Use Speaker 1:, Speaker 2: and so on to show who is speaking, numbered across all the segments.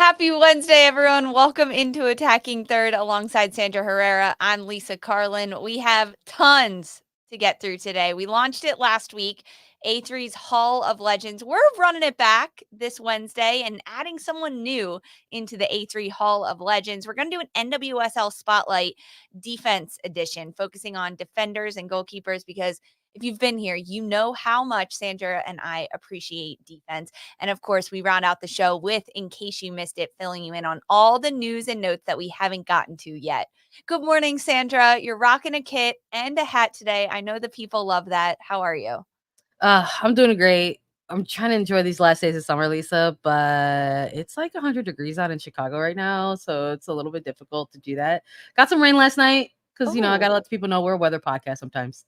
Speaker 1: Happy Wednesday, everyone. Welcome into Attacking Third alongside Sandra Herrera. I'm Lisa Carlin. We have tons to get through today. We launched it last week, A3's Hall of Legends. We're running it back this Wednesday and adding someone new into the A3 Hall of Legends. We're going to do an NWSL Spotlight Defense Edition, focusing on defenders and goalkeepers because if you've been here, you know how much Sandra and I appreciate defense. And of course, we round out the show with, in case you missed it, filling you in on all the news and notes that we haven't gotten to yet. Good morning, Sandra. You're rocking a kit and a hat today. I know the people love that. How are you?
Speaker 2: I'm doing great. I'm trying to enjoy these last days of summer, Lisa, but it's like 100 degrees out in Chicago right now, so it's a little bit difficult to do that. Got some rain last night because I gotta
Speaker 1: Oh,
Speaker 2: let people know we're a weather podcast sometimes.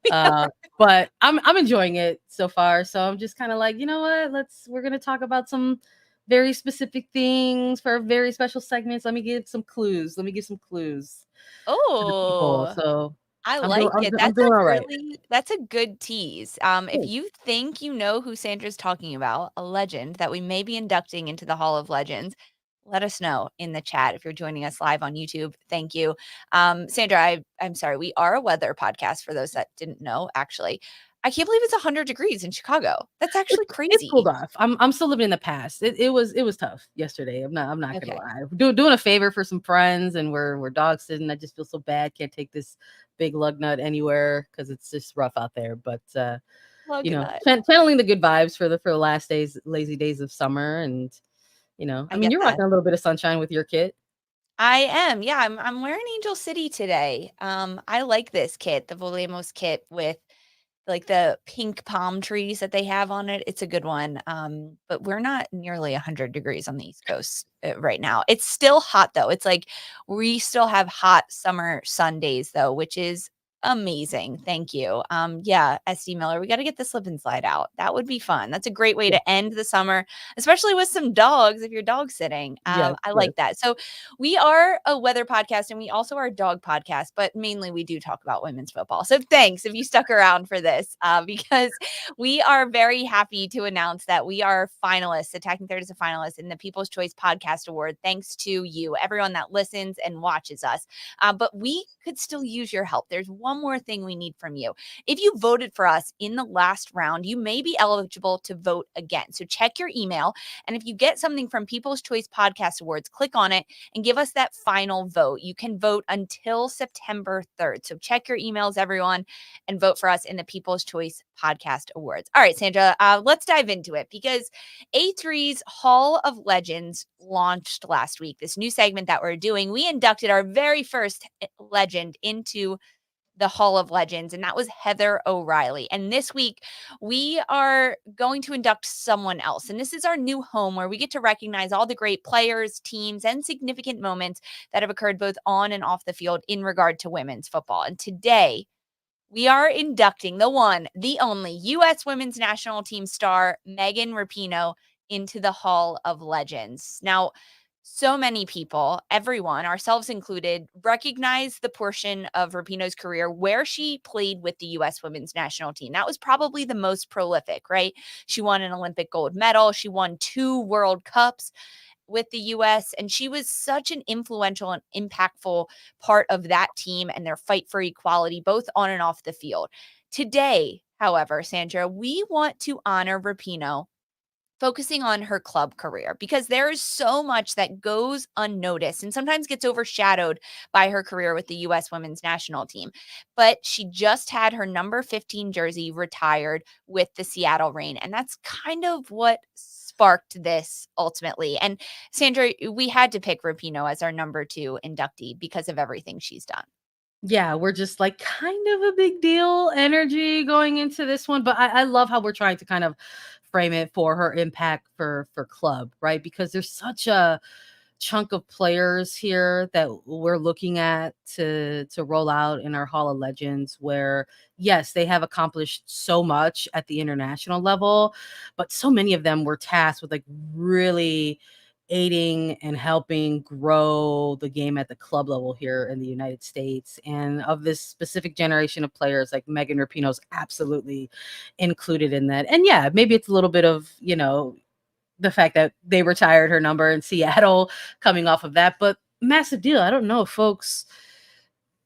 Speaker 2: But I'm enjoying it so far. So I'm just kind of like, you know what? We're gonna talk about some very specific things for very special segments. Let me give some clues. Let me give some clues to the people.
Speaker 1: oh,
Speaker 2: So
Speaker 1: I
Speaker 2: I'm doing
Speaker 1: like
Speaker 2: I'm,
Speaker 1: it.
Speaker 2: do- I'm doing all right.
Speaker 1: That's a good tease. If
Speaker 2: Cool.
Speaker 1: you think you know who Sandra's talking about, a legend that we may be inducting into the Hall of Legends, let us know in the chat if you're joining us live on YouTube. Thank you. Sandra, I'm sorry. We are a weather podcast for those that didn't know, actually. I can't believe it's 100 degrees in Chicago. That's actually
Speaker 2: It's
Speaker 1: crazy.
Speaker 2: cooled off. I'm still living in the past. It was tough yesterday. I'm not gonna
Speaker 1: Okay.
Speaker 2: lie. Doing a favor for some friends, and we're dog sitting. I just feel so bad. Can't take this big lug nut anywhere because it's just rough out there. But
Speaker 1: Lug nut.
Speaker 2: channeling the good vibes for the last days, lazy days of summer, and I
Speaker 1: I
Speaker 2: mean,
Speaker 1: get
Speaker 2: you're
Speaker 1: that.
Speaker 2: rocking a little bit of sunshine with your kit.
Speaker 1: I am. Yeah, I'm wearing Angel City today. I like this kit, the Volemos kit with like the pink palm trees that they have on it. It's a good one. But we're not nearly 100 degrees on the East Coast right now. It's still hot though. It's like we still have hot summer sun days though, which is amazing. Thank you. Yeah, SD Miller, we got to get the slip and slide out. That would be fun. That's a great way
Speaker 2: Yeah.
Speaker 1: to end the summer, especially with some dogs if you're dog sitting.
Speaker 2: Yes.
Speaker 1: I
Speaker 2: Yes.
Speaker 1: like that. So we are a weather podcast and we also are a dog podcast, but mainly we do talk about women's football. So thanks if you stuck around for this, because we are very happy to announce that we are finalists. Attacking Third is a finalist in the People's Choice Podcast Award. Thanks to you, everyone that listens and watches us. But we could still use your help. There's one more thing we need from you. If you voted for us in the last round, you may be eligible to vote again. So check your email. And if you get something from People's Choice Podcast Awards, click on it and give us that final vote. You can vote until September 3rd. So check your emails, everyone, and vote for us in the People's Choice Podcast Awards. All right, Sandra, let's dive into it because A3's Hall of Legends launched last week. This new segment that we're doing, we inducted our very first legend into the Hall of Legends, and that was Heather O'Reilly. And this week, we are going to induct someone else. And this is our new home where we get to recognize all the great players, teams, and significant moments that have occurred both on and off the field in regard to women's football. And today, we are inducting the one, the only U.S. women's national team star, Megan Rapinoe, into the Hall of Legends. Now, so many people, everyone, ourselves included, recognize the portion of Rapinoe's career where she played with the U.S. women's national team. That was probably the most prolific, right? She won an Olympic gold medal. She won 2 World Cups with the US, and she was such an influential and impactful part of that team and their fight for equality both on and off the field. Today, however, Sandra, we want to honor Rapinoe focusing on her club career because there is so much that goes unnoticed and sometimes gets overshadowed by her career with the US women's national team. But she just had her number 15 jersey retired with the Seattle Reign, and that's kind of what sparked this ultimately. And Sandra, we had to pick Rapinoe as our number 2 inductee because of everything she's done.
Speaker 2: Yeah, we're just like kind of a big deal energy going into this one, but I love how we're trying to kind of frame it for her impact for club, right? Because there's such a chunk of players here that we're looking at to roll out in our Hall of Legends where yes, they have accomplished so much at the international level, but so many of them were tasked with like really aiding and helping grow the game at the club level here in the United States. And of this specific generation of players, like Megan Rapinoe's absolutely included in that. And yeah, maybe it's a little bit of, the fact that they retired her number in Seattle coming off of that, but massive deal. I don't know if folks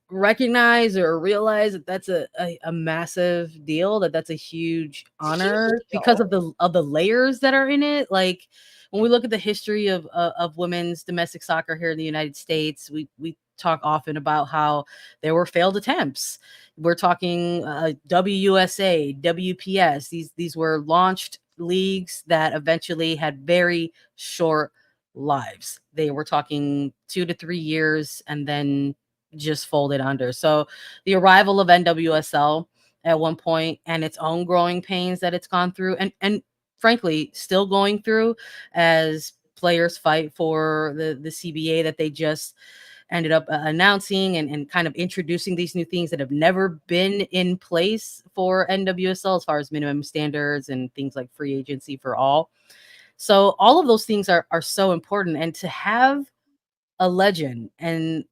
Speaker 2: recognize or realize that that's a massive deal, that's a huge honor because of the layers that are in it. Like when we look at the history of women's domestic soccer here in the United States, we talk often about how there were failed attempts. We're talking WUSA, WPS. These were launched leagues that eventually had very short lives. They were talking 2 to 3 years and then just folded under. So the arrival of NWSL at one point and its own growing pains that it's gone through and frankly still going through as players fight for the CBA that they just ended up announcing and kind of introducing these new things that have never been in place for NWSL as far as minimum standards and things like free agency for all. So all of those things are so important, and to have a legend and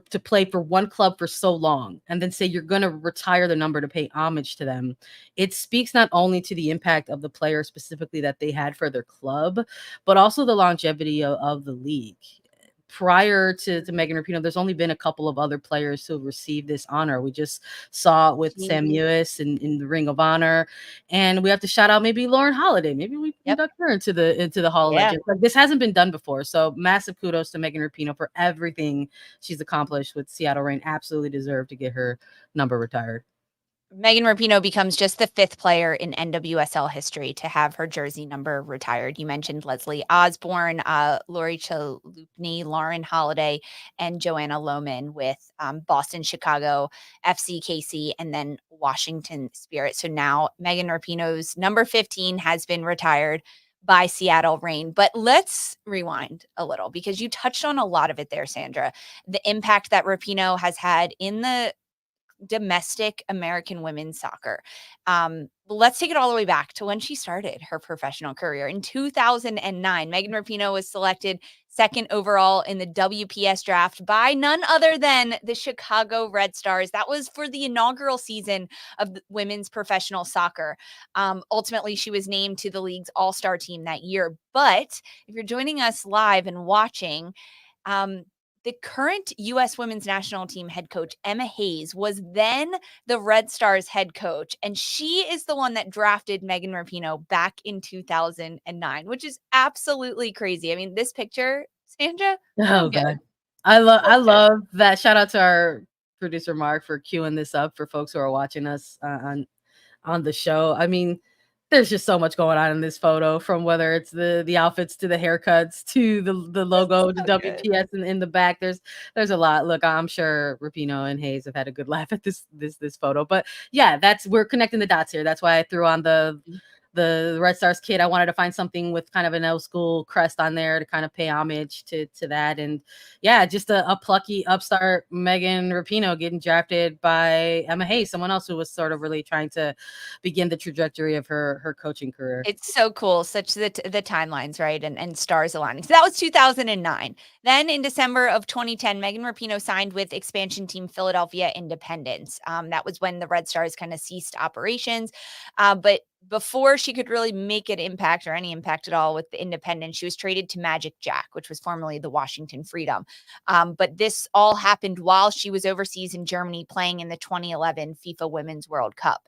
Speaker 2: to play for one club for so long and then say you're going to retire the number to pay homage to them, it speaks not only to the impact of the player specifically that they had for their club, but also the longevity of the league. Prior to Megan Rapinoe, there's only been a couple of other players who received this honor. We just saw it with Sam Mewis in the Ring of Honor, and we have to shout out maybe Lauren Holiday. Maybe we induct her into the Hall of Legends. Like, this hasn't been done before, so massive kudos to Megan Rapinoe for everything she's accomplished with Seattle Reign. Absolutely deserved to get her number retired.
Speaker 1: Megan Rapinoe becomes just the 5th player in NWSL history to have her jersey number retired. You mentioned Leslie Osborne, Lori Chalupny, Lauren Holiday, and Joanna Lohman with Boston, Chicago, FCKC, and then Washington Spirit. So now Megan Rapinoe's number 15 has been retired by Seattle Reign. But let's rewind a little because you touched on a lot of it there, Sandra. The impact that Rapinoe has had in the domestic American women's soccer. Let's take it all the way back to when she started her professional career. In 2009, Megan Rapinoe was selected 2nd overall in the WPS draft by none other than the Chicago Red Stars. That was for the inaugural season of women's professional soccer. Ultimately, she was named to the league's all-star team that year. But if you're joining us live and watching, the current U.S. women's national team head coach, Emma Hayes, was then the Red Stars head coach, and she is the one that drafted Megan Rapinoe back in 2009, which is absolutely crazy. I mean, this picture, Sandra?
Speaker 2: Oh, God. I love that. Shout out to our producer, Mark, for queuing this up for folks who are watching us on the show. I mean, there's just so much going on in this photo, from whether it's the outfits to the haircuts to the logo, the WPS in the back. There's a lot. Look, I'm sure Rapinoe and Hayes have had a good laugh at this photo. But yeah, we're connecting the dots here. That's why I threw on the Red Stars kit. I wanted to find something with kind of an old school crest on there to kind of pay homage to that. And yeah, just a plucky upstart Megan Rapinoe getting drafted by Emma Hayes, someone else who was sort of really trying to begin the trajectory of her coaching career.
Speaker 1: It's so cool, such the timelines, right? And stars aligning. So that was 2009. Then in December of 2010, Megan Rapinoe signed with expansion team Philadelphia Independence. That was when the Red Stars kind of ceased operations. But before she could really make an impact or any impact at all with the Independence, she was traded to Magic Jack, which was formerly the Washington Freedom. But this all happened while she was overseas in Germany playing in the 2011 FIFA Women's World Cup.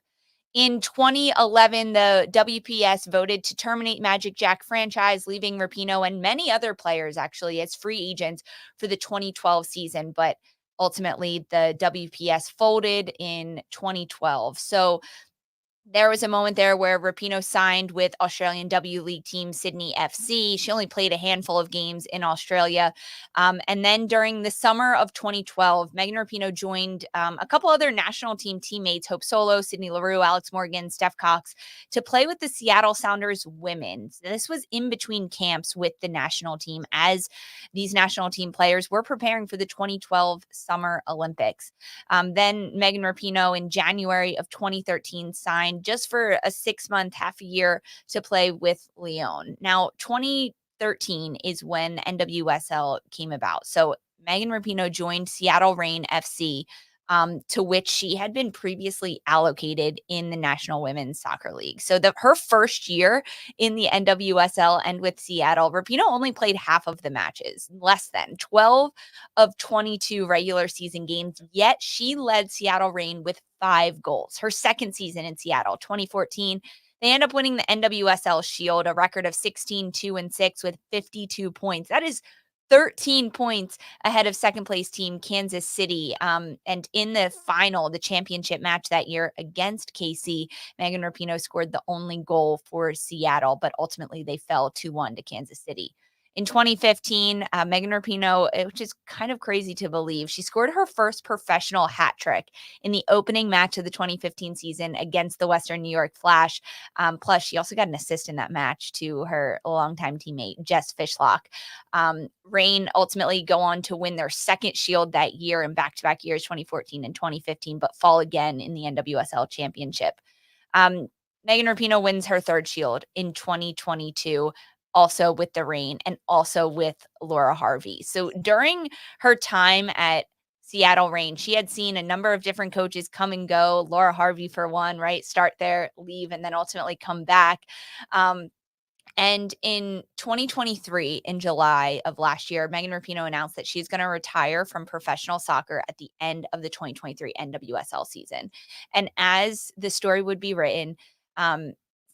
Speaker 1: In 2011, the WPS voted to terminate Magic Jack franchise, leaving Rapinoe and many other players actually as free agents for the 2012 season. But ultimately, the WPS folded in 2012. So there was a moment there where Rapinoe signed with Australian W League team Sydney FC. She only played a handful of games in Australia. And then during the summer of 2012, Megan Rapinoe joined a couple other national team teammates, Hope Solo, Sydney Leroux, Alex Morgan, Steph Cox, to play with the Seattle Sounders women. This was in between camps with the national team as these national team players were preparing for the 2012 Summer Olympics. Then Megan Rapinoe in January of 2013 signed just for a 6-month, half a year to play with Lyon. Now, 2013 is when NWSL came about. So Megan Rapinoe joined Seattle Reign FC to which she had been previously allocated in the National Women's Soccer League. So her first year in the NWSL and with Seattle, Rapinoe only played half of the matches, less than 12 of 22 regular season games, yet she led Seattle Reign with 5 goals. Her second season in Seattle, 2014, they end up winning the NWSL Shield, a record of 16-2-6 with 52 points. That is 13 points ahead of second place team Kansas City. And in the final, the championship match that year against KC, Megan Rapinoe scored the only goal for Seattle, but ultimately they fell 2-1 to Kansas City. In 2015, Megan Rapinoe, which is kind of crazy to believe, she scored her first professional hat trick in the opening match of the 2015 season against the Western New York Flash. Plus, she also got an assist in that match to her longtime teammate, Jess Fishlock. Reign ultimately go on to win their second Shield that year in back-to-back years, 2014 and 2015, but fall again in the NWSL Championship. Megan Rapinoe wins her third Shield in 2022, also with the Reign and also with Laura Harvey. So during her time at Seattle Reign, she had seen a number of different coaches come and go. Laura Harvey, for one, right? Start there, leave, and then ultimately come back. And in 2023, in July of last year, Megan Rapinoe announced that she's going to retire from professional soccer at the end of the 2023 NWSL season. And as the story would be written,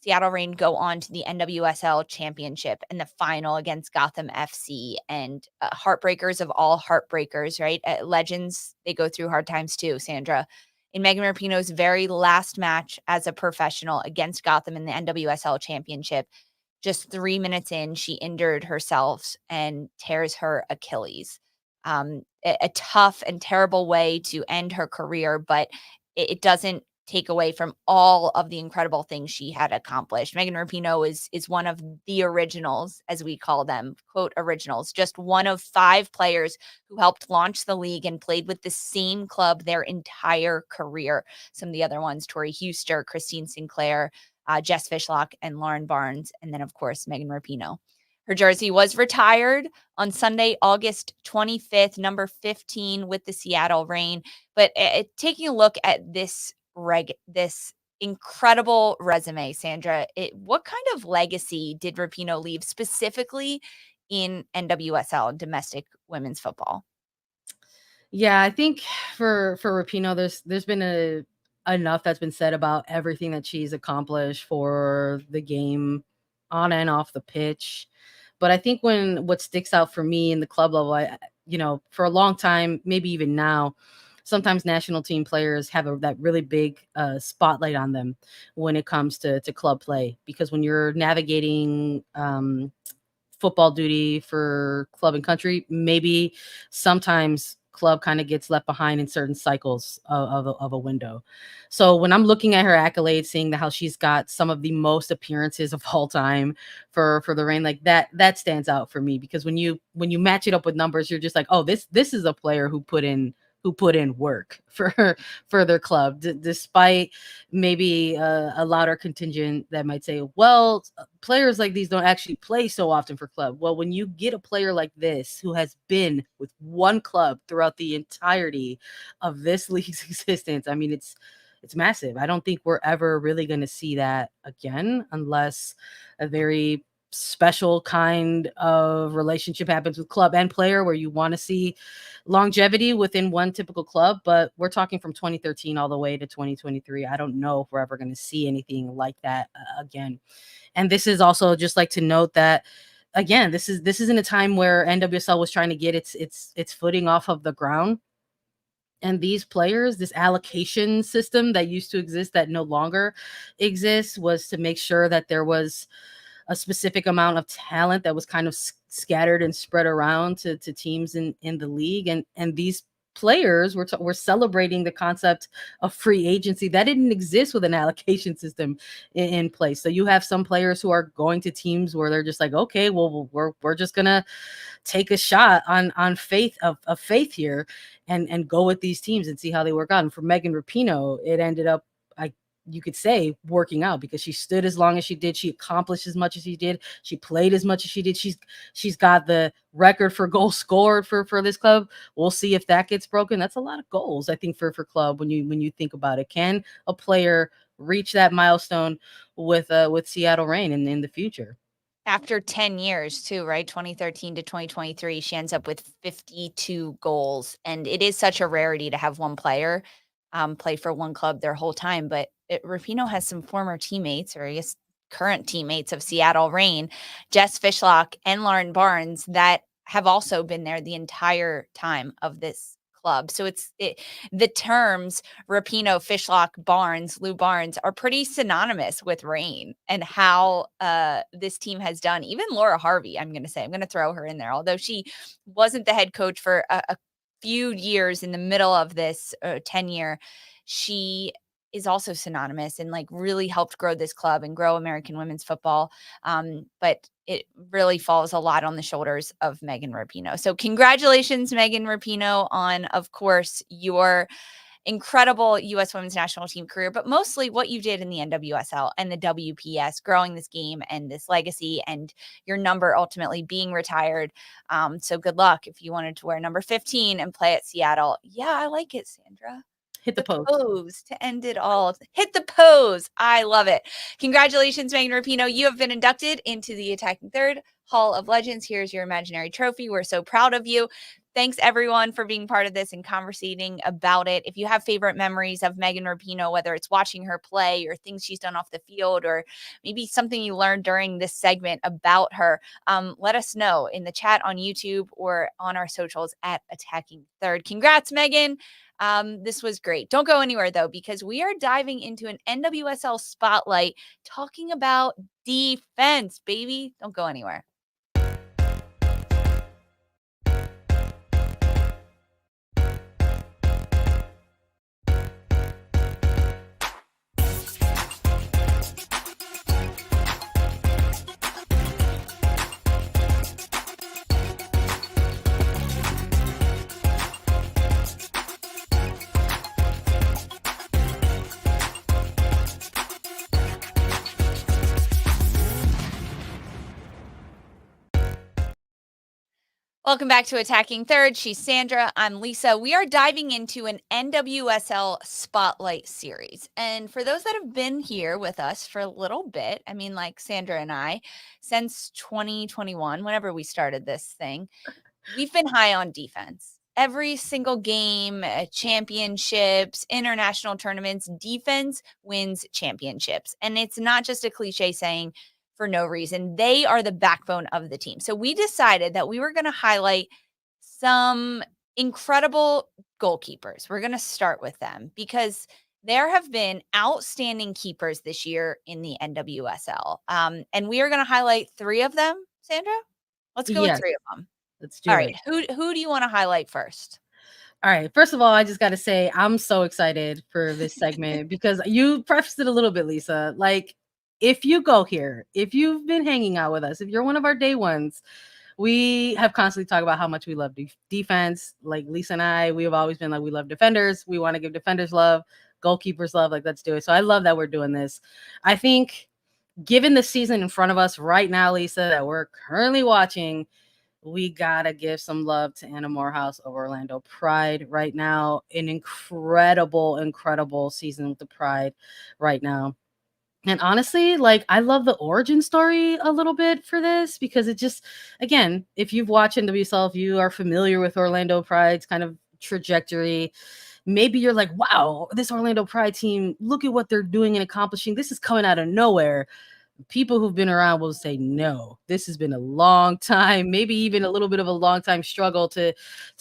Speaker 1: Seattle Reign go on to the NWSL Championship and the final against Gotham FC, and heartbreakers of all heartbreakers, right? Legends, they go through hard times too, Sandra. In Megan Rapinoe's very last match as a professional against Gotham in the NWSL Championship, just 3 minutes in, she injured herself and tears her Achilles. A tough and terrible way to end her career, but it doesn't take away from all of the incredible things she had accomplished. Megan Rapinoe is one of the originals, as we call them, quote, originals, just one of 5 players who helped launch the league and played with the same club their entire career. Some of the other ones, Tori Huster, Christine Sinclair, Jess Fishlock, and Lauren Barnes, and then, of course, Megan Rapinoe. Her jersey was retired on Sunday, August 25th, number 15 with the Seattle Reign. But taking a look at this incredible resume, Sandra, what kind of legacy did Rapinoe leave specifically in NWSL, domestic women's football?
Speaker 2: Yeah, I think for Rapinoe, there's been enough that's been said about everything that she's accomplished for the game on and off the pitch. But I think what sticks out for me in the club level, for a long time, maybe even now, sometimes national team players have that really big spotlight on them when it comes to club play, because when you're navigating football duty for club and country, maybe sometimes club kind of gets left behind in certain cycles of a window. So when I'm looking at her accolades, seeing how she's got some of the most appearances of all time for the Reign, like that stands out for me, because when you match it up with numbers, you're just like, oh, this is a player who put in work for their club, despite maybe a louder contingent that might say, well, players like these don't actually play so often for club. Well, when you get a player like this who has been with one club throughout the entirety of this league's existence, I mean, it's massive. I don't think we're ever really going to see that again, unless a very special kind of relationship happens with club and player, where you want to see longevity within one typical club. But we're talking from 2013 all the way to 2023. I don't know if we're ever going to see anything like that again. And this is also just like to note that, again, this is in a time where NWSL was trying to get its footing off of the ground. And these players, this allocation system that used to exist that no longer exists, was to make sure that there was a specific amount of talent that was kind of scattered and spread around to teams in the league. And these players were celebrating the concept of free agency that didn't exist with an allocation system in place. So you have some players who are going to teams where they're just like, okay, well, we're just gonna take a shot on faith here and go with these teams and see how they work out. And for Megan Rapinoe, it ended up you could say working out, because she stood as long as she did. She accomplished as much as she did. She played as much as she did. She's got the record for goals scored for this club. We'll see if that gets broken. That's a lot of goals, I think, for club when you think about it. Can a player reach that milestone with Seattle Reign in the future?
Speaker 1: After 10 years too, right? 2013 to 2023, she ends up with 52 goals. And it is such a rarity to have one player play for one club their whole time. But Rapinoe has some former teammates, or I guess current teammates of Seattle Reign, Jess Fishlock and Lauren Barnes, that have also been there the entire time of this club. So the terms Rapinoe, Fishlock, Barnes, Lou Barnes are pretty synonymous with Reign and how this team has done. Even Laura Harvey, I'm going to throw her in there, although she wasn't the head coach for a few years in the middle of this 10-year. She is also synonymous and like really helped grow this club and grow American women's football. But it really falls a lot on the shoulders of Megan Rapinoe. So congratulations, Megan Rapinoe, on, of course, your incredible U.S. women's national team career, but mostly what you did in the NWSL and the WPS, growing this game and this legacy, and your number ultimately being retired. So good luck if you wanted to wear number 15 and play at Seattle. Yeah, I like it, Sandra.
Speaker 2: Hit the post.
Speaker 1: Pose to end it all. Hit the pose. I love it. Congratulations, Megan Rapinoe. You have been inducted into the Attacking Third Hall of Legends. Here's your imaginary trophy. We're so proud of you. Thanks, everyone, for being part of this and conversating about it. If you have favorite memories of Megan Rapinoe, whether it's watching her play or things she's done off the field, or maybe something you learned during this segment about her, let us know in the chat on YouTube or on our socials at Attacking Third. Congrats, Megan. This was great. Don't go anywhere, though, because we are diving into an NWSL spotlight talking about defense, baby. Don't go anywhere. Welcome back to Attacking Third. She's Sandra. I'm Lisa. We are diving into an NWSL Spotlight series. And for those that have been here with us for a little bit, I mean, like Sandra and I, since 2021, whenever we started this thing, we've been high on defense. Every single game, championships, international tournaments, defense wins championships. And it's not just a cliche saying for no reason. They are the backbone of the team. So we decided that we were going to highlight some incredible goalkeepers. We're going to start with them because there have been outstanding keepers this year in the NWSL. And we are going to highlight 3 of them, Sandra. Let's go with 3 of them.
Speaker 2: Let's do
Speaker 1: All
Speaker 2: it.
Speaker 1: right. Who do you want to highlight first?
Speaker 2: All right. First of all, I just got to say I'm so excited for this segment because you prefaced it a little bit, Lisa. Like, if you go here, if you've been hanging out with us, if you're one of our day ones, we have constantly talked about how much we love defense. Like Lisa and I, we have always been like, we love defenders. We want to give defenders love, goalkeepers love. Like, let's do it. So I love that we're doing this. I think given the season in front of us right now, Lisa, that we're currently watching, we gotta give some love to Anna Moorhouse of Orlando Pride right now. An incredible season with the Pride right now. And honestly, like, I love the origin story a little bit for this because it just, again, if you've watched NWSL, if you are familiar with Orlando Pride's kind of trajectory, maybe you're like, wow, this Orlando Pride team, look at what they're doing and accomplishing. This is coming out of nowhere. People who've been around will say, no, this has been a long time, maybe even a little bit of a long time struggle to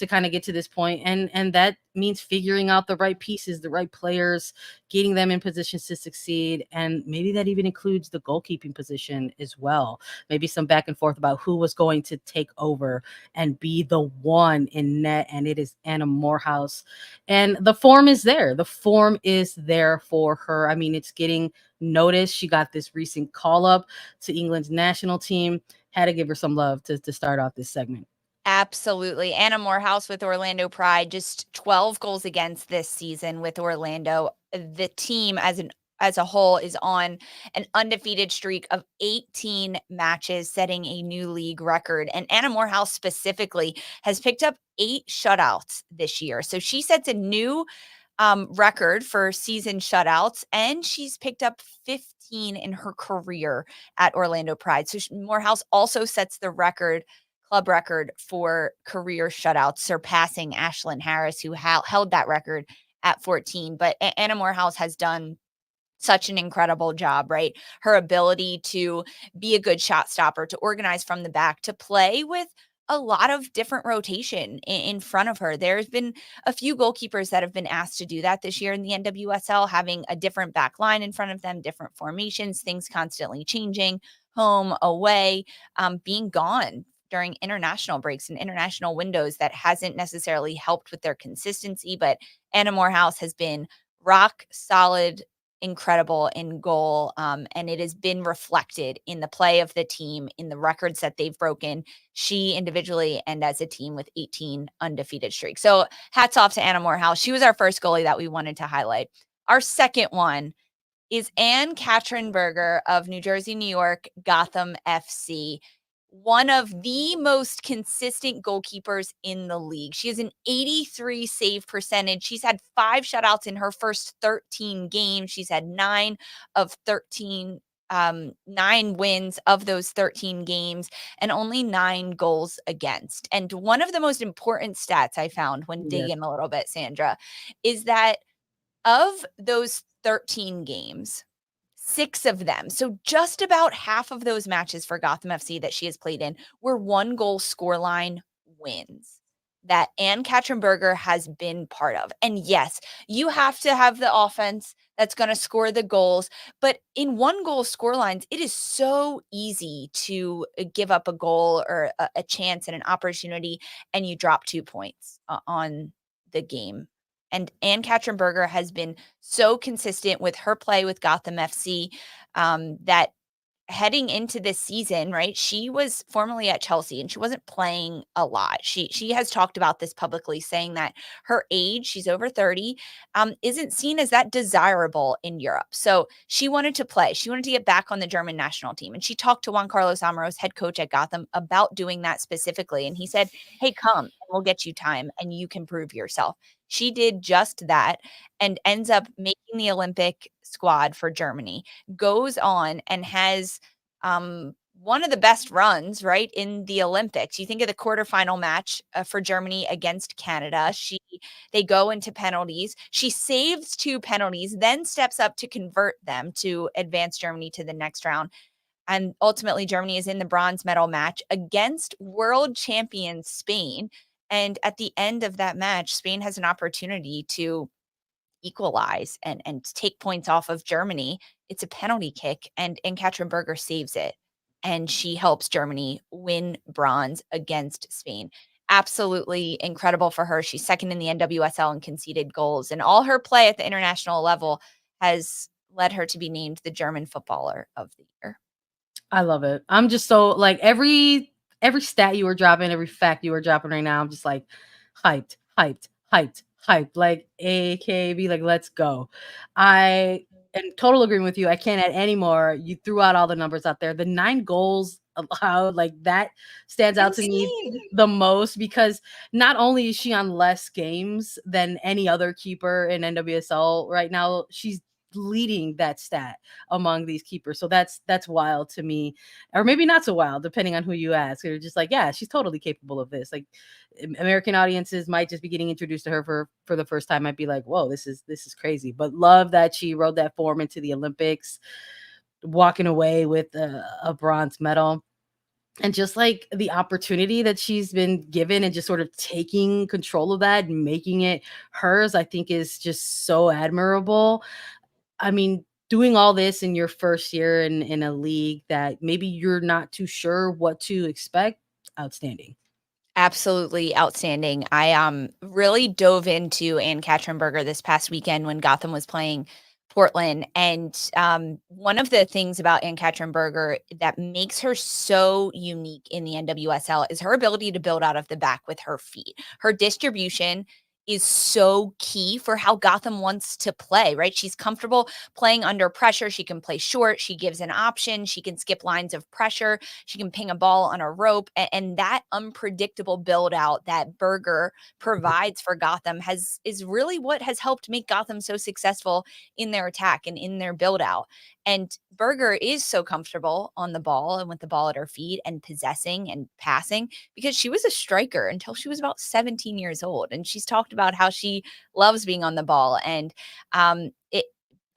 Speaker 2: kind of get to this point. And that means figuring out the right pieces, the right players, getting them in positions to succeed. And maybe that even includes the goalkeeping position as well. Maybe some back and forth about who was going to take over and be the one in net. And it is Anna Moorhouse. And the form is there. The form is there for her. I mean, it's getting noticed. She got this recent call up to England's national team. Had to give her some love to start off this segment.
Speaker 1: Absolutely. Anna Moorhouse with Orlando Pride, just 12 goals against this season with Orlando. The team as an as a whole is on an undefeated streak of 18 matches, setting a new league record. And Anna Moorhouse specifically has picked up 8 shutouts this year. So she sets a new record for season shutouts, and she's picked up 15 in her career at Orlando Pride. So Moorhouse also sets the club record for career shutouts, surpassing Ashlyn Harris, who held that record at 14. But Anna Moorhouse has done such an incredible job, right? Her ability to be a good shot stopper, to organize from the back, to play with a lot of different rotation in front of her. There's been a few goalkeepers that have been asked to do that this year in the NWSL, having a different back line in front of them, different formations, things constantly changing, home, away, being gone during international breaks and international windows. That hasn't necessarily helped with their consistency, but Anna Moorhouse has been rock solid, incredible in goal. And it has been reflected in the play of the team, in the records that they've broken, she individually and as a team, with 18 undefeated streaks. So hats off to Anna Moorhouse. She was our first goalie that we wanted to highlight. Our second one is Ann-Katrin Berger of New Jersey, New York, Gotham FC. One of the most consistent goalkeepers in the league. She has an 83 save percentage. She's had 5 shutouts in her first 13 games. She's had 9 wins of those 13 games, and only 9 goals against. And one of the most important stats I found when digging a little bit, Sandra, is that of those 13 games, 6 of them, so just about half of those matches for Gotham FC that she has played in, were 1-goal scoreline wins that Ann-Katrin Berger has been part of. And yes, you have to have the offense that's going to score the goals, but in 1-goal scorelines, it is so easy to give up a goal or a chance and an opportunity, and you drop 2 points on the game. And Ann-Katrin Berger has been so consistent with her play with Gotham FC, that heading into this season, right, she was formerly at Chelsea and she wasn't playing a lot. She has talked about this publicly, saying that her age, she's over 30, isn't seen as that desirable in Europe. So she wanted to play. She wanted to get back on the German national team. And she talked to Juan Carlos Amoros, head coach at Gotham, about doing that specifically. And he said, hey, come and we'll get you time and you can prove yourself. She did just that and ends up making the Olympic squad for Germany, goes on and has one of the best runs, right, in the Olympics. You think of the quarterfinal match for Germany against Canada. They go into penalties. She saves 2 penalties, then steps up to convert them to advance Germany to the next round. And ultimately, Germany is in the bronze medal match against world champion Spain. And at the end of that match, Spain has an opportunity to equalize and take points off of Germany. It's a penalty kick, and Katrin Berger saves it. And she helps Germany win bronze against Spain. Absolutely incredible for her. She's second in the NWSL in conceded goals, and all her play at the international level has led her to be named the German Footballer of the Year.
Speaker 2: I love it. I'm just so like every stat you were dropping, every fact you were dropping right now, I'm just like hyped. Like AKB, like let's go. I in total agreement with you. I can't add any more. You threw out all the numbers out there. The 9 goals allowed, like that stands out to me the most, because not only is she on less games than any other keeper in NWSL right now, she's leading that stat among these keepers. So that's wild to me, or maybe not so wild, depending on who you ask. They're just like, yeah, she's totally capable of this. Like American audiences might just be getting introduced to her for the first time, might be like, whoa, this is crazy. But love that she rode that form into the Olympics, walking away with a bronze medal. And just like the opportunity that she's been given and just sort of taking control of that and making it hers, I think is just so admirable. I mean, doing all this in your first year in a league that maybe you're not too sure what to expect, outstanding.
Speaker 1: Absolutely outstanding. I really dove into Ann-Katrin Berger this past weekend when Gotham was playing Portland. And one of the things about Ann-Katrin Berger that makes her so unique in the NWSL is her ability to build out of the back with her feet. Her distribution is so key for how Gotham wants to play, right? She's comfortable playing under pressure. She can play short. She gives an option. She can skip lines of pressure. She can ping a ball on a rope. And that unpredictable build out that Berger provides for Gotham is really what has helped make Gotham so successful in their attack and in their build out. And Berger is so comfortable on the ball and with the ball at her feet and possessing and passing because she was a striker until she was about 17 years old. And she's talked about how she loves being on the ball and it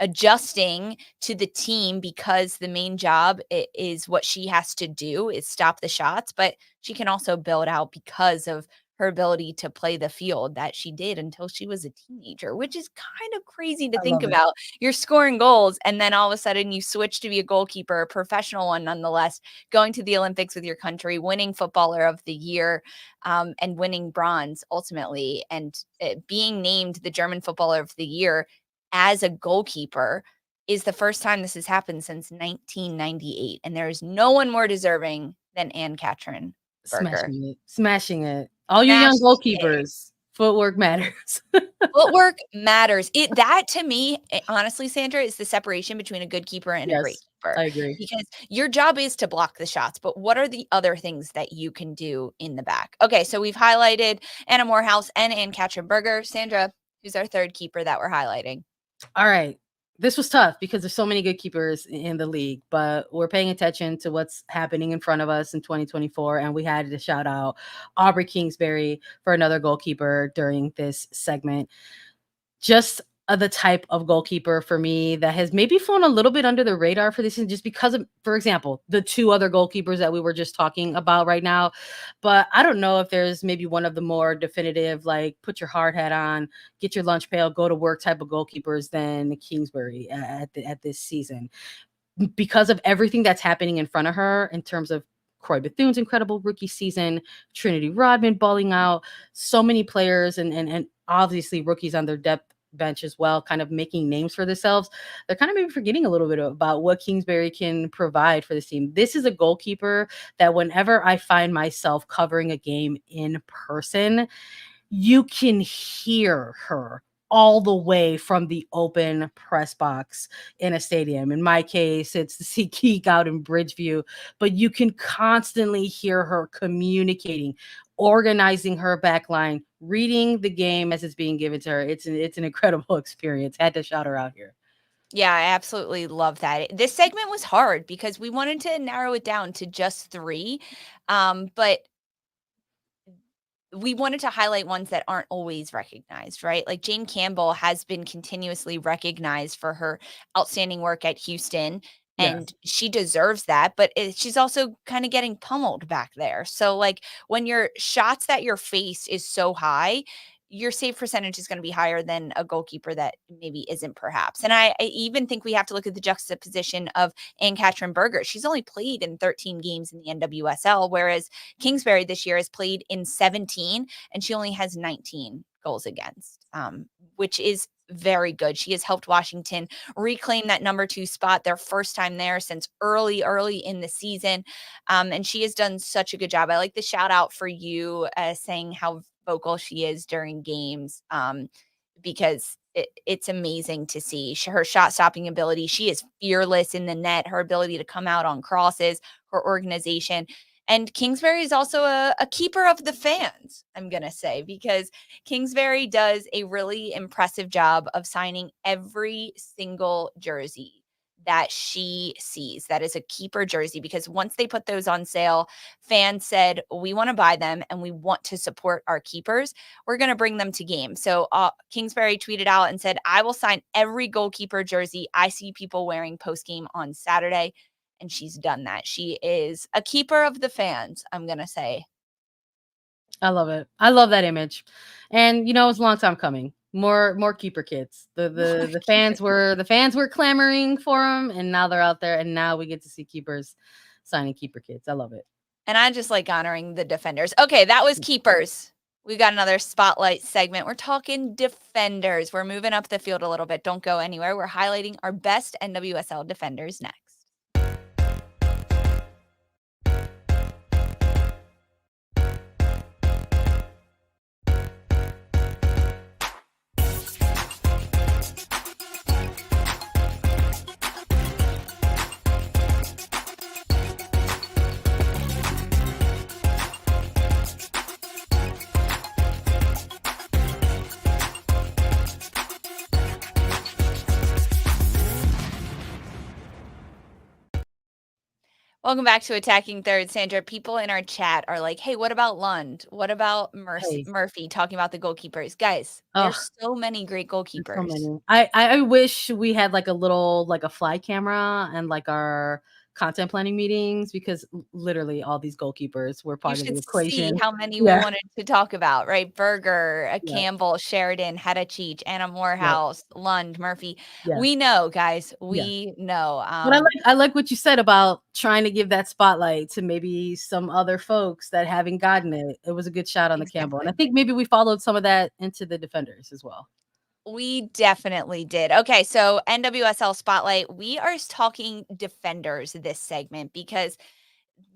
Speaker 1: adjusting to the team because the main job is what she has to do is stop the shots, but she can also build out because of her ability to play the field that she did until she was a teenager, which is kind of crazy to
Speaker 2: I
Speaker 1: think
Speaker 2: love it.
Speaker 1: about. You're scoring goals and then all of a sudden you switch to be a goalkeeper, a professional one nonetheless, going to the Olympics with your country, winning footballer of the year, and winning bronze ultimately, and being named the German footballer of the year as a goalkeeper is the first time this has happened since 1998. And there is no one more deserving than Ann-Katrin Berger.
Speaker 2: Smashing it. All you young
Speaker 1: Smashing it.
Speaker 2: goalkeepers, footwork matters.
Speaker 1: Footwork matters. That to me, honestly, Sandra, is the separation between a good keeper and a great
Speaker 2: Yes,
Speaker 1: keeper.
Speaker 2: I agree.
Speaker 1: Because your job is to block the shots, but what are the other things that you can do in the back? Okay, so we've highlighted Anna Moorhouse and Ann-Katrin Berger. Sandra, who's our third keeper that we're highlighting?
Speaker 2: All right. This was tough because there's so many good keepers in the league, but we're paying attention to what's happening in front of us in 2024. And we had to shout out Aubrey Kingsbury for another goalkeeper during this segment. Just the type of goalkeeper for me that has maybe flown a little bit under the radar for this season, just because of, for example, the two other goalkeepers that we were just talking about right now. But I don't know if there's maybe one of the more definitive, like put your hard hat on, get your lunch pail, go to work type of goalkeepers than Kingsbury at this season, because of everything that's happening in front of her in terms of Croy Bethune's incredible rookie season, Trinity Rodman balling out, so many players and obviously rookies on their depth bench as well, kind of making names for themselves. They're kind of maybe forgetting a little bit about what Kingsbury can provide for this team. This is a goalkeeper that whenever I find myself covering a game in person, you can hear her all the way from the open press box in a stadium. In my case, it's the SeatGeek out in Bridgeview, but you can constantly hear her communicating, organizing her back line, reading the game as it's being given to her. It's an incredible experience. Had to shout her out here.
Speaker 1: Yeah, I absolutely love that. This segment was hard because we wanted to narrow it down to just 3, but we wanted to highlight ones that aren't always recognized, right? Like Jane Campbell has been continuously recognized for her outstanding work at Houston,
Speaker 2: Yeah.
Speaker 1: and she deserves that, but she's also kind of getting pummeled back there. So like when your shots that your face is so high, your save percentage is going to be higher than a goalkeeper that maybe isn't perhaps. And I even think we have to look at the juxtaposition of Ann-Katrin Berger. She's only played in 13 games in the NWSL, whereas Kingsbury this year has played in 17 and she only has 19 goals against, which is very good. She has helped Washington reclaim that number 2 spot, their first time there since early in the season. And she has done such a good job. I like the shout out for you saying how vocal she is during games, because it's amazing to see her shot stopping ability. She is fearless in the net, her ability to come out on crosses, her organization. And Kingsbury is also a keeper of the fans, I'm going to say, because Kingsbury does a really impressive job of signing every single jersey that she sees that is a keeper jersey, because once they put those on sale, fans said, we want to buy them and we want to support our keepers. We're going to bring them to games. So Kingsbury tweeted out and said, I will sign every goalkeeper jersey I see people wearing post game on Saturday. And she's done that. She is a keeper of the fans, I'm going to say.
Speaker 2: I love it. I love that image. And you know, it's a long time coming. More keeper kids. The fans were clamoring for them, and now they're out there, and now we get to see keepers signing keeper kids. I love it.
Speaker 1: And I just like honoring the defenders. Okay, that was keepers. We got another spotlight segment. We're talking defenders. We're moving up the field a little bit. Don't go anywhere. We're highlighting our best NWSL defenders next. Welcome back to Attacking Third, Sandra. People in our chat are like, hey, what about Lund? What about
Speaker 2: Hey.
Speaker 1: Murphy talking about the goalkeepers? Guys,
Speaker 2: Oh,
Speaker 1: there's so many great
Speaker 2: there's so
Speaker 1: goalkeepers.
Speaker 2: many. I wish we had like a little like a fly camera and like our content planning meetings because literally all these goalkeepers were
Speaker 1: You
Speaker 2: part of
Speaker 1: should
Speaker 2: the
Speaker 1: see
Speaker 2: equation.
Speaker 1: how many we
Speaker 2: Yeah.
Speaker 1: wanted to talk about, right? Berger,
Speaker 2: Yeah.
Speaker 1: Campbell, Sheridan, Hedda Cheech, Anna
Speaker 2: Yep.
Speaker 1: Moorhouse, Lund, Murphy.
Speaker 2: Yes.
Speaker 1: We know, guys.
Speaker 2: Yes.
Speaker 1: We know.
Speaker 2: But I like what you said about trying to give that spotlight to maybe some other folks that haven't gotten it. It was a good shot on the Campbell. And I
Speaker 1: Exactly.
Speaker 2: think maybe we followed some of that into the defenders as well.
Speaker 1: We definitely did. Okay, so NWSL Spotlight, we are talking defenders this segment because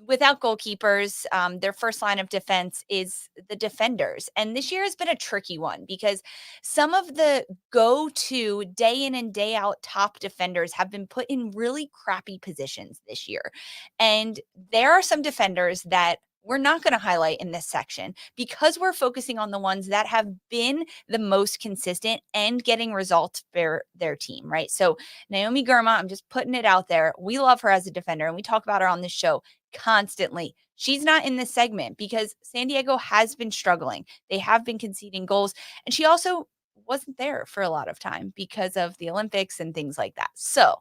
Speaker 1: without goalkeepers, their first line of defense is the defenders. And this year has been a tricky one because some of the go to day in and day out top defenders have been put in really crappy positions this year. And there are some defenders that we're not going to highlight in this section because we're focusing on the ones that have been the most consistent and getting results for their team, right? So, Naomi Girma, I'm just putting it out there. We love her as a defender and we talk about her on this show constantly. She's not in this segment because San Diego has been struggling. They have been conceding goals. And she also wasn't there for a lot of time because of the Olympics and things like that. So,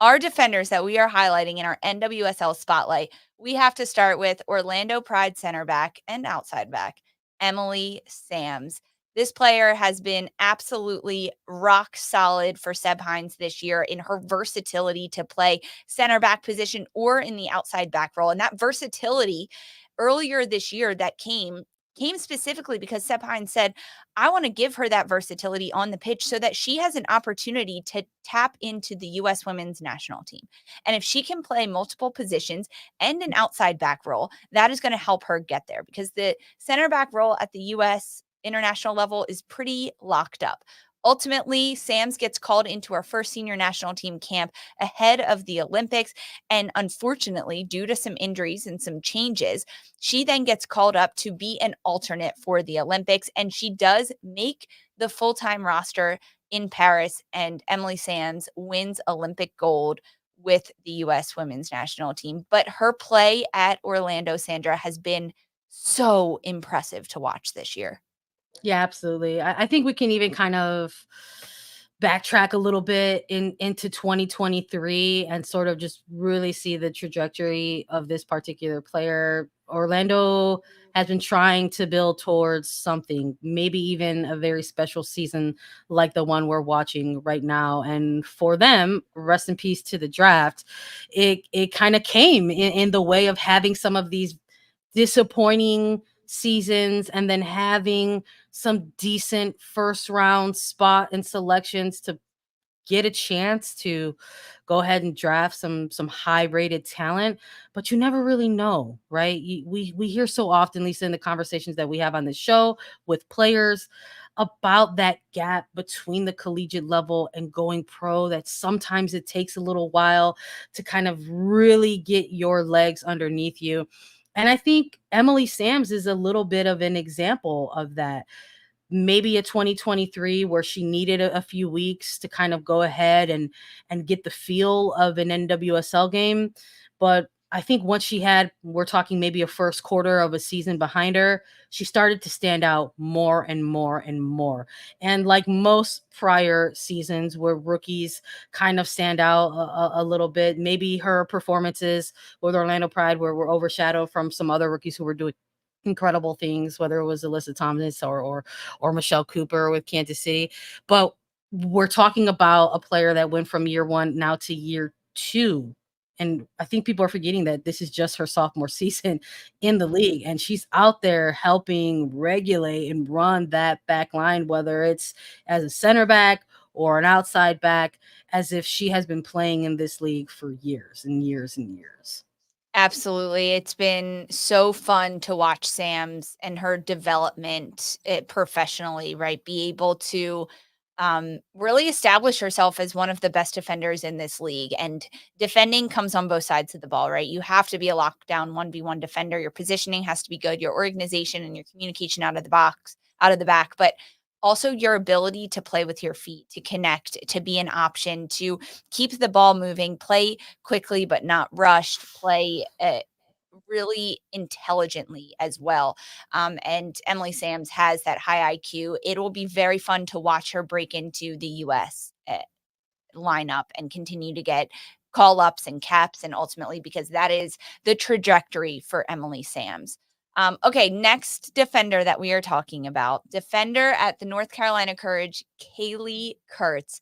Speaker 1: our defenders that we are highlighting in our NWSL spotlight, we have to start with Orlando Pride center back and outside back, Emily Sams. This player has been absolutely rock solid for Seb Hines this year in her versatility to play center back position or in the outside back role. And that versatility earlier this year that came specifically because Seb Hines said, I want to give her that versatility on the pitch so that she has an opportunity to tap into the U.S. women's national team. And if she can play multiple positions and an outside back role, that is going to help her get there because the center back role at the U.S. international level is pretty locked up. Ultimately, Sams gets called into our first senior national team camp ahead of the Olympics. And unfortunately, due to some injuries and some changes, she then gets called up to be an alternate for the Olympics. And she does make the full time roster in Paris. And Emily Sams wins Olympic gold with the U.S. women's national team. But her play at Orlando, Sandra, has been so impressive to watch this year.
Speaker 2: Yeah, absolutely. I think we can even kind of backtrack a little bit into 2023 and sort of just really see the trajectory of this particular player. Orlando has been trying to build towards something, maybe even a very special season like the one we're watching right now. And for them, rest in peace to the draft, it kind of came in the way of having some of these disappointing seasons and then having some decent first round spot and selections to get a chance to go ahead and draft some high rated talent, but you never really know, right? We hear so often, Lisa, in the conversations that we have on the show with players about that gap between the collegiate level and going pro, that sometimes it takes a little while to kind of really get your legs underneath you. And I think Emily Sams is a little bit of an example of that. Maybe a 2023 where she needed a few weeks to kind of go ahead and get the feel of an NWSL game. But I think once we're talking maybe a first quarter of a season behind her, she started to stand out more and more and more. And like most prior seasons where rookies kind of stand out a little bit, maybe her performances with Orlando Pride were overshadowed from some other rookies who were doing incredible things, whether it was Alyssa Thomas or Michelle Cooper with Kansas City. But we're talking about a player that went from year one now to year two. And I think people are forgetting that this is just her sophomore season in the league. And she's out there helping regulate and run that back line, whether it's as a center back or an outside back, as if she has been playing in this league for years and years and years.
Speaker 1: Absolutely. It's been so fun to watch Sam's and her development professionally, right? Be able to really establish herself as one of the best defenders in this league. And defending comes on both sides of the ball, right? You have to be a lockdown 1v1 defender. Your positioning has to be good, your organization and your communication out of the box, out of the back. But also your ability to play with your feet, to connect, to be an option, to keep the ball moving, play quickly but not rushed, play really intelligently as well. And Emily Sams has that high IQ. It will be very fun to watch her break into the US lineup and continue to get call ups and caps, and ultimately, because that is the trajectory for Emily Sams. Okay, next defender that we are talking about, defender at the North Carolina Courage, Kaleigh Kurtz,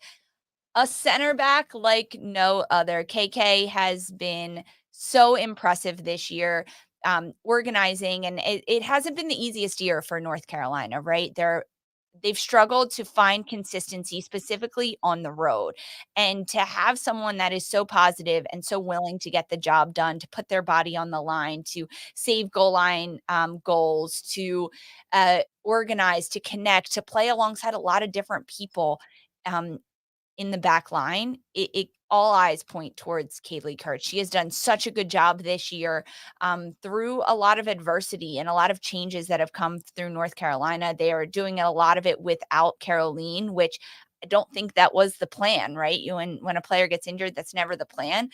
Speaker 1: a center back like no other. KK has been so impressive this year, organizing, and it hasn't been the easiest year for North Carolina, right? They've struggled to find consistency, specifically on the road. And to have someone that is so positive and so willing to get the job done, to put their body on the line, to save goal line goals, to organize, to connect, to play alongside a lot of different people. In the back line, it all eyes point towards Kaleigh Kurtz. She has done such a good job this year, through a lot of adversity and a lot of changes that have come through North Carolina. They are doing a lot of it without Caroline, which I don't think that was the plan, right? When a player gets injured, that's never the plan.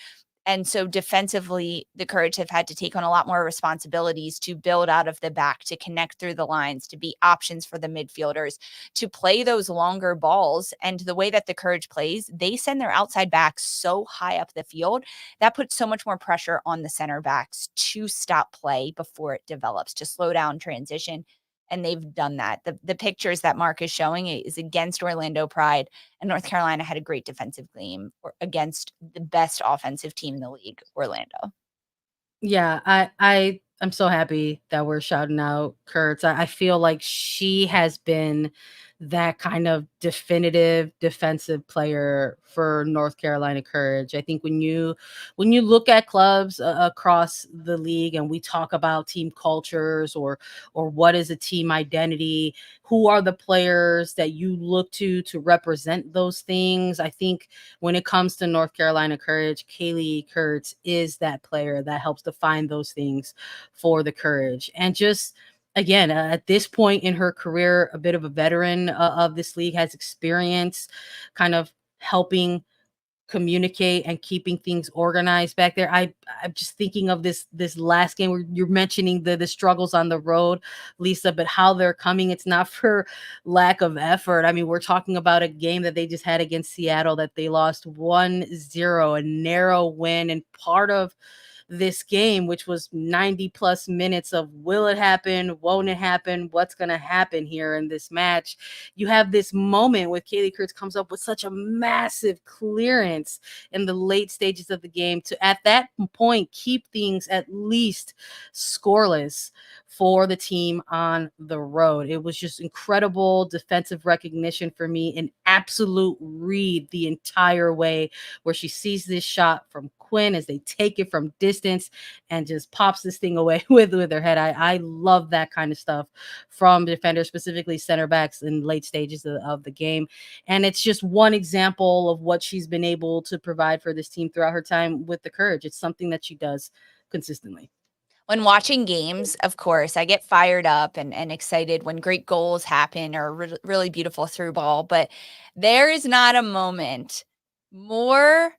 Speaker 1: And so defensively, the Courage have had to take on a lot more responsibilities to build out of the back, to connect through the lines, to be options for the midfielders, to play those longer balls. And the way that the Courage plays, they send their outside backs so high up the field that puts so much more pressure on the center backs to stop play before it develops, to slow down transition. And they've done that. The pictures that Mark is showing is against Orlando Pride, and North Carolina had a great defensive game against the best offensive team in the league, Orlando.
Speaker 2: Yeah, I'm so happy that we're shouting out Kurtz. I feel like she has been that kind of definitive defensive player for North Carolina Courage. I think when you look at clubs across the league and we talk about team cultures or what is a team identity, who are the players that you look to represent those things? I think when it comes to North Carolina Courage, Kaleigh Kurtz is that player that helps define those things for the Courage. And just again, at this point in her career, a bit of a veteran of this league, has experience kind of helping communicate and keeping things organized back there. I'm just thinking of this last game where you're mentioning the struggles on the road, Lisa, but how they're coming. It's not for lack of effort. I mean, we're talking about a game that they just had against Seattle that they lost 1-0, a narrow win, and part of this game, which was 90 plus minutes of will it happen, won't it happen, what's going to happen here in this match. You have this moment where Kaleigh Kurtz comes up with such a massive clearance in the late stages of the game to, at that point, keep things at least scoreless for the team on the road. It was just incredible defensive recognition for me, an absolute read the entire way, where she sees this shot from Quinn as they take it from distance and just pops this thing away with her head. I love that kind of stuff from defenders, specifically center backs in late stages of the game. And it's just one example of what she's been able to provide for this team throughout her time with the Courage. It's something that she does consistently.
Speaker 1: When watching games, of course, I get fired up and excited when great goals happen or really beautiful through ball, but there is not a moment more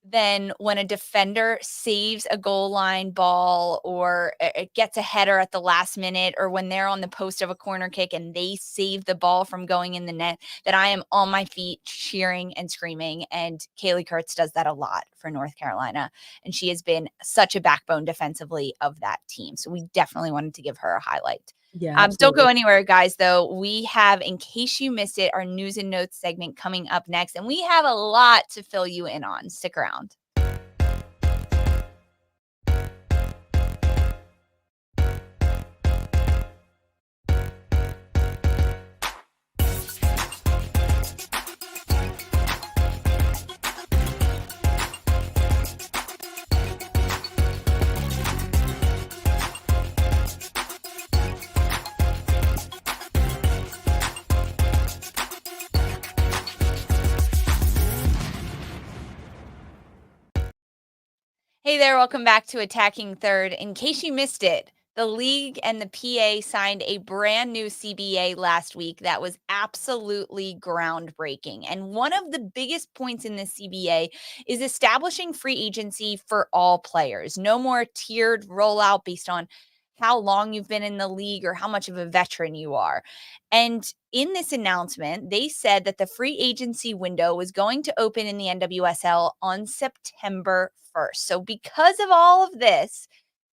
Speaker 1: than when a defender saves a goal line ball, or it gets a header at the last minute, or when they're on the post of a corner kick and they save the ball from going in the net, that I am on my feet cheering and screaming. And Kaleigh Kurtz does that a lot for North Carolina. And she has been such a backbone defensively of that team. So we definitely wanted to give her a highlight.
Speaker 2: Yeah,
Speaker 1: Don't go anywhere, guys, though. We have, in case you missed it, our news and notes segment coming up next, and we have a lot to fill you in on. Stick around. Hey there, welcome back to Attacking Third. In case you missed it, The league and the PA signed a brand new CBA last week that was absolutely groundbreaking. And one of the biggest points in this CBA is establishing free agency for all players. No more tiered rollout based on how long you've been in the league or how much of a veteran you are. And in this announcement, they said that the free agency window was going to open in the NWSL on September 1st. So, because of all of this,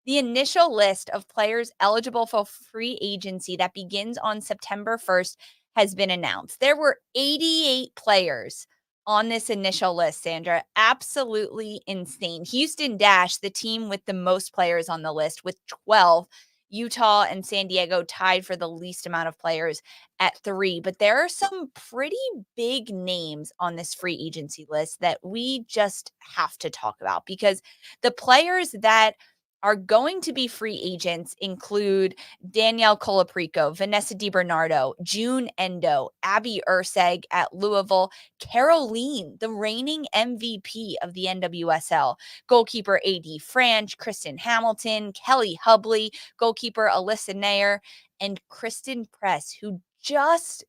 Speaker 1: the initial list of players eligible for free agency that begins on September 1st has been announced. There were 88 players on this initial list, Sandra. Absolutely insane. Houston Dash, the team with the most players on the list, with 12. Utah and San Diego tied for the least amount of players at 3. But there are some pretty big names on this free agency list that we just have to talk about, because the players that are going to be free agents include Danielle Colaprico, Vanessa DiBernardo, June Endo, Abby Urseg at Louisville, Caroline, the reigning MVP of the NWSL, goalkeeper AD Franch, Kristen Hamilton, Kelly Hubley, goalkeeper Alyssa Nair, and Kristen Press, who just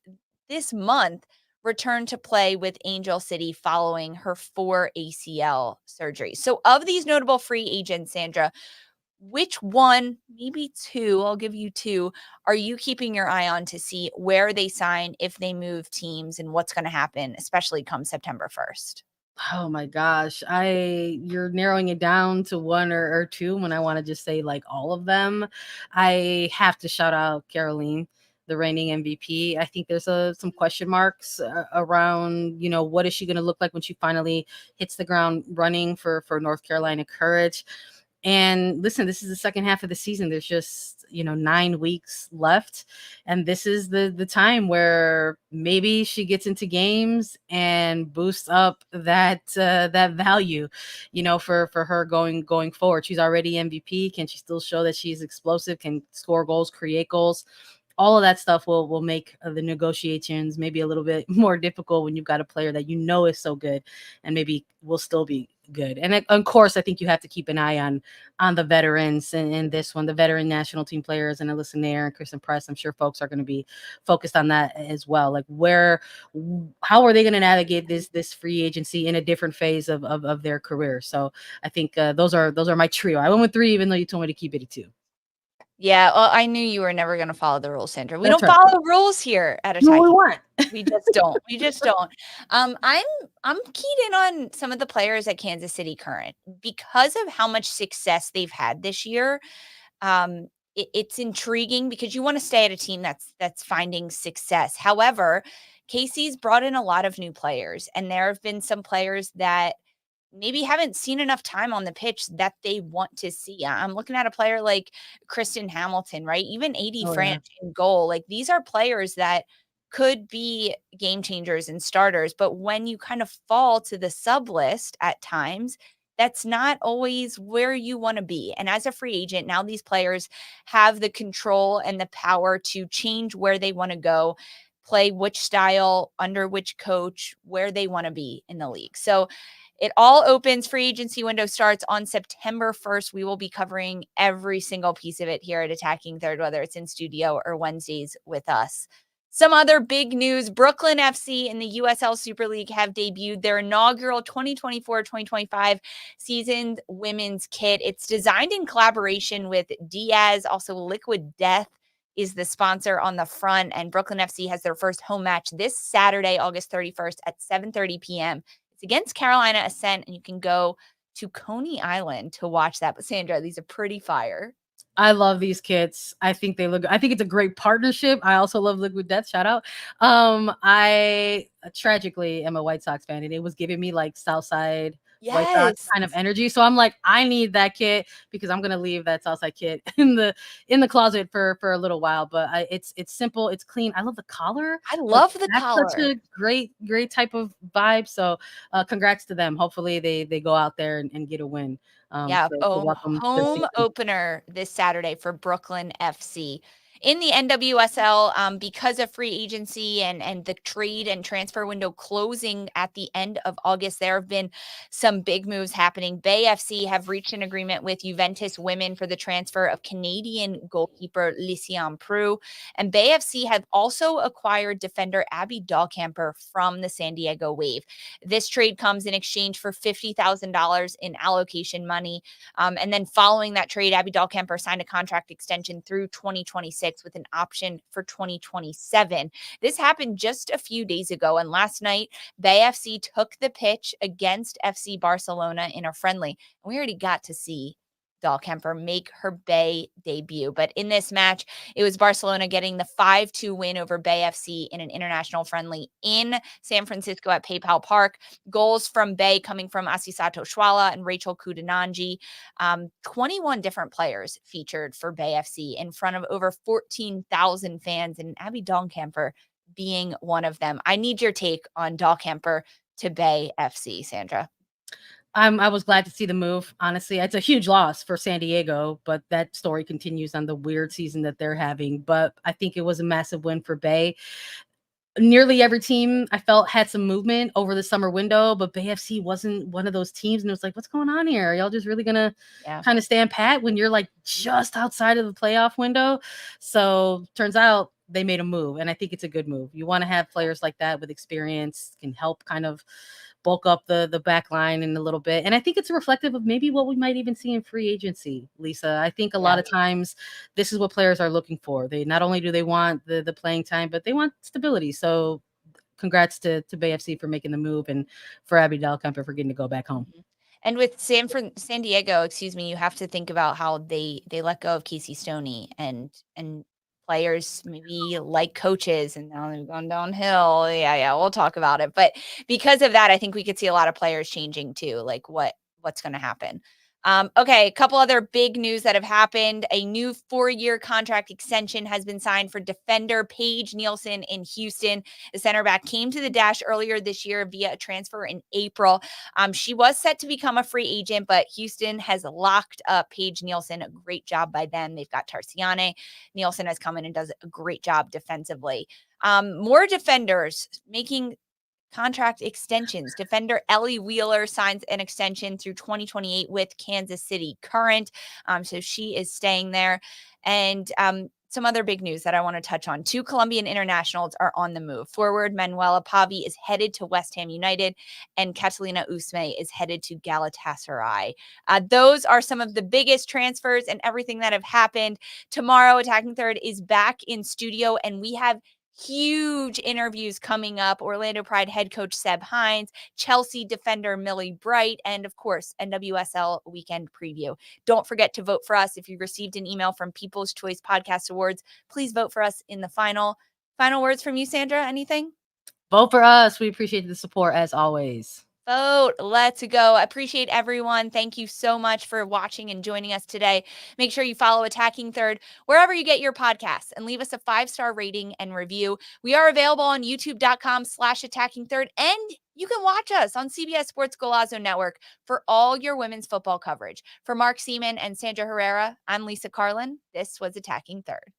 Speaker 1: this month returned to play with Angel City following her 4 ACL surgeries. So, of these notable free agents, Sandra, which one, maybe two, I'll give you two, are you keeping your eye on to see where they sign, if they move teams, and what's going to happen, especially come September 1st?
Speaker 2: Oh my gosh. You're narrowing it down to one or two when I want to just say like all of them. I have to shout out Caroline, the reigning MVP. I think there's some question marks around, what is she going to look like when she finally hits the ground running for North Carolina Courage. And listen, this is the second half of the season. There's just, 9 weeks left. And this is the time where maybe she gets into games and boosts up that value, for her going forward. She's already MVP. Can she still show that she's explosive, can score goals, create goals? All of that stuff will make the negotiations maybe a little bit more difficult when you've got a player that is so good and maybe will still be good. And of course, I think you have to keep an eye on the veterans in this one, the veteran national team players, and Alyssa Nair and Kristen Press. I'm sure folks are going to be focused on that as well. Like how are they going to navigate this free agency in a different phase of their career? So I think those are my trio. I went with 3, even though you told me to keep it at 2.
Speaker 1: Yeah, well, I knew you were never going to follow the rules, Sandra. We
Speaker 2: That's
Speaker 1: don't
Speaker 2: right.
Speaker 1: follow rules here at
Speaker 2: Do what we
Speaker 1: Attacking.
Speaker 2: want.
Speaker 1: We just don't. We just don't. I'm keyed in on some of the players at Kansas City Current because of how much success they've had this year. It's intriguing because you want to stay at a team that's finding success. However, Casey's brought in a lot of new players, and there have been some players that maybe haven't seen enough time on the pitch that they want to see. I'm looking at a player like Kristen Hamilton, right? Even AD
Speaker 2: Oh,
Speaker 1: Franch
Speaker 2: yeah.
Speaker 1: in goal. Like, these are players that could be game changers and starters. But when you kind of fall to the sub list at times, that's not always where you want to be. And as a free agent, now these players have the control and the power to change where they want to go, play which style, under which coach, where they want to be in the league. So it all opens. Free agency window starts on September 1st. We will be covering every single piece of it here at Attacking Third, whether it's in studio or Wednesdays with us. Some other big news: Brooklyn FC and the USL Super League have debuted their inaugural 2024-2025 season women's kit. It's designed in collaboration with Diaz. Also, Liquid Death is the sponsor on the front, and Brooklyn FC has their first home match this Saturday, August 31st at 7:30 p.m. It's against Carolina Ascent, and you can go to Coney Island to watch that. But Sandra, these are pretty fire.
Speaker 2: I love these kits. I think I think it's a great partnership. I also love Liquid Death. Shout out. I tragically am a White Sox fan, and it was giving me like Southside White Sox
Speaker 1: Yes.
Speaker 2: kind of energy. So I'm like, I need that kit because I'm gonna leave that Southside kit in the closet for a little while. But it's simple, it's clean. I love the collar.
Speaker 1: I love the
Speaker 2: That's
Speaker 1: collar.
Speaker 2: such a great type of vibe. So congrats to them. Hopefully they go out there and get a win.
Speaker 1: Yeah.
Speaker 2: To welcome the
Speaker 1: Home
Speaker 2: season.
Speaker 1: opener this Saturday for Brooklyn FC. In the NWSL, because of free agency and the trade and transfer window closing at the end of August, there have been some big moves happening. Bay FC have reached an agreement with Juventus Women for the transfer of Canadian goalkeeper Lisa Carlin. And Bay FC have also acquired defender Abby Dahlkemper from the San Diego Wave. This trade comes in exchange for $50,000 in allocation money. And then following that trade, Abby Dahlkemper signed a contract extension through 2026 with an option for 2027. This happened just a few days ago. And last night, Bay FC took the pitch against FC Barcelona in a friendly. We already got to see Dahlkemper make her Bay debut. But in this match, it was Barcelona getting the 5-2 win over Bay FC in an international friendly in San Francisco at PayPal Park. Goals from Bay coming from Asisato Shwala and Rachel Kudananji. 21 different players featured for Bay FC in front of over 14,000 fans, and Abby Dahlkemper being one of them. I need your take on Dahlkemper to Bay FC, Sandra.
Speaker 2: I was glad to see the move. Honestly, it's a huge loss for San Diego, but that story continues on the weird season that they're having. But I think it was a massive win for Bay. Nearly every team I felt had some movement over the summer window, but Bay FC wasn't one of those teams. And it was like, what's going on here? Are y'all just really going to kind of stand pat when you're like just outside of the playoff window? So turns out they made a move, and I think it's a good move. You want to have players like that with experience, can help kind of bulk up the back line in a little bit. And I think it's reflective of maybe what we might even see in free agency, Lisa. I think a lot of times this is what players are looking for. They not only do they want the playing time, but they want stability. So congrats to Bay FC for making the move, and for Abby Dahlkemper for getting to go back home.
Speaker 1: And with San Diego, you have to think about how they let go of Casey Stoney and players maybe like coaches, and now they've gone downhill. Yeah, we'll talk about it. But because of that, I think we could see a lot of players changing too, like what's going to happen. Okay, a couple other big news that have happened. A new 4-year contract extension has been signed for defender Paige Nielsen in Houston. The center back came to the Dash earlier this year via a transfer in April. She was set to become a free agent, but Houston has locked up Paige Nielsen. A great job by them. They've got Tarciane. Nielsen has come in and does a great job defensively. More defenders making contract extensions. Defender Ellie Wheeler signs an extension through 2028 with Kansas City Current. So she is staying there. And some other big news that I want to touch on. 2 Colombian internationals are on the move. Forward Manuela Pavi is headed to West Ham United, and Catalina Usme is headed to Galatasaray. Those are some of the biggest transfers and everything that have happened. Tomorrow, Attacking Third is back in studio, and we have huge interviews coming up. Orlando Pride head coach Seb Hines, Chelsea defender Millie Bright, and of course, NWSL weekend preview. Don't forget to vote for us. If you received an email from People's Choice Podcast Awards, please vote for us in the final words from you, Sandra. Anything?
Speaker 2: Vote for us. We appreciate the support as always.
Speaker 1: Vote. Let's go. I appreciate everyone. Thank you so much for watching and joining us today. Make sure you follow Attacking Third wherever you get your podcasts and leave us a 5-star rating and review. We are available on youtube.com/Attacking Third, and you can watch us on CBS Sports Golazo Network for all your women's football coverage. For Mark Seaman and Sandra Herrera, I'm Lisa Carlin. This was Attacking Third.